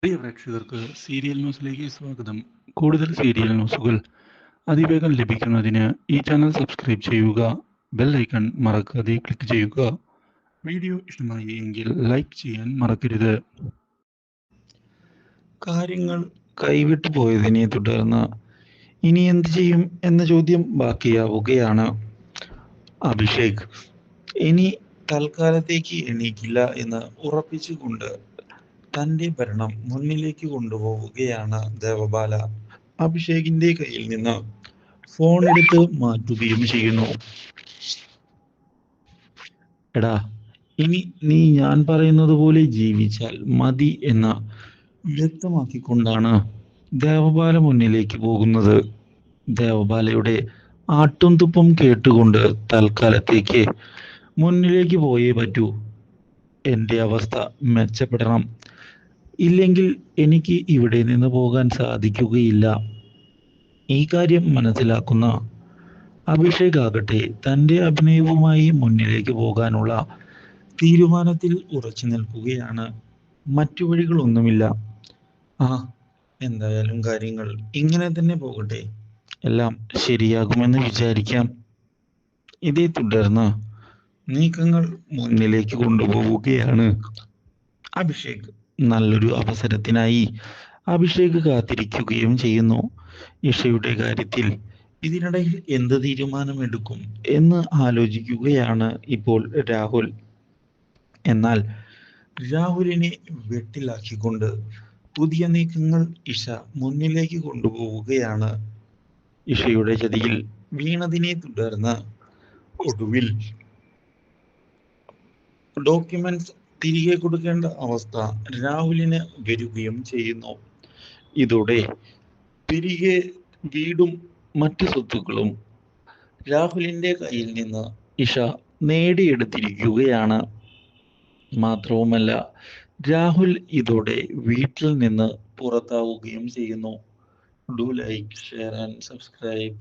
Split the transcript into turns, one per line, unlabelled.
പ്രിയ പ്രേക്ഷകർക്ക് സീരിയൽ ന്യൂസിലേക്ക് സ്വാഗതം. കൂടുതൽ സീരിയൽ ന്യൂസുകൾ അതിവേഗം ലഭിക്കുന്നതിന് ഈ ചാനൽ സബ്സ്ക്രൈബ് ചെയ്യുക. ബെൽ ഐക്കൺ മറക്കാതെ ക്ലിക്ക് ചെയ്യുക. വീഡിയോ ഇഷ്ടമായി എങ്കിൽ ലൈക്ക് ചെയ്യാൻ മറക്കരുത്. കാര്യങ്ങൾ കൈവിട്ടു പോയതിനെ തുടർന്ന് ഇനി എന്ത് ചെയ്യും എന്ന ചോദ്യം ബാക്കിയാവുകയാണ്. അഭിഷേക് ഇനി തൽക്കാലത്തേക്ക് എണീക്കില്ല എന്ന് ഉറപ്പിച്ചുകൊണ്ട് തന്റെ ഭരണം മുന്നിലേക്ക് കൊണ്ടുപോവുകയാണ് ദേവബാല. അഭിഷേകിന്റെ കയ്യിൽ നിന്ന് ഫോൺ എടുത്ത് മാറ്റുകയും ചെയ്യുന്നു. എടാ, ഇനി നീ ഞാൻ പറയുന്നത് പോലെ ജീവിച്ചാൽ മതി എന്ന് വ്യക്തമാക്കിക്കൊണ്ടാണ് ദേവബാല മുന്നിലേക്ക് പോകുന്നത്. ദേവബാലയുടെ ആട്ടും തുപ്പും കേട്ടുകൊണ്ട് തൽക്കാലത്തേക്ക് മുന്നിലേക്ക് പോയേ പറ്റൂ. എൻ്റെ അവസ്ഥ മെച്ചപ്പെടണം, ഇല്ലെങ്കിൽ എനിക്ക് ഇവിടെ നിന്ന് പോകാൻ സാധിക്കുകയില്ല. ഈ കാര്യം മനസ്സിലാക്കുന്ന അഭിഷേക് ആകട്ടെ തൻ്റെ അഭിനയവുമായി മുന്നിലേക്ക് പോകാനുള്ള തീരുമാനത്തിൽ ഉറച്ചു നിൽക്കുകയാണ്. മറ്റു വഴികളൊന്നുമില്ല. എന്തായാലും കാര്യങ്ങൾ ഇങ്ങനെ തന്നെ പോകട്ടെ, എല്ലാം ശരിയാകുമെന്ന് വിചാരിക്കാം. ഇതേ തുടർന്ന് നീക്കങ്ങൾ മുന്നിലേക്ക് കൊണ്ടുപോവുകയാണ് അഭിഷേക്. നല്ലൊരു അവസരത്തിനായി അഭിഷേക് കാത്തിരിക്കുകയും ചെയ്യുന്നു. ഇഷയുടെ കാര്യത്തിൽ ഇതിനിടയിൽ എന്ത് തീരുമാനമെടുക്കും എന്ന് ആലോചിക്കുകയാണ് ഇപ്പോൾ രാഹുൽ. എന്നാൽ രാഹുലിനെ വെട്ടിലാക്കിക്കൊണ്ട് പുതിയ നീക്കങ്ങൾ ഇഷ മുന്നിലേക്ക് കൊണ്ടുപോവുകയാണ്. ഇഷയുടെ ചതിയിൽ വീണതിനെ തുടർന്ന് ഒടുവിൽ ഡോക്യുമെന്റ്സ് തിരികെ കൊടുക്കേണ്ട അവസ്ഥ രാഹുലിന് വരികയും ചെയ്യുന്നു. ഇതോടെ തിരികെ വീടും മറ്റു സ്വത്തുക്കളും രാഹുലിന്റെ കയ്യിൽ നിന്ന് ഇഷ നേടിയെടുത്തിരിക്കുകയാണ്. മാത്രവുമല്ല, രാഹുൽ ഇതോടെ വീട്ടിൽ നിന്ന് പുറത്താവുകയും ചെയ്യുന്നു. Do like, share and subscribe.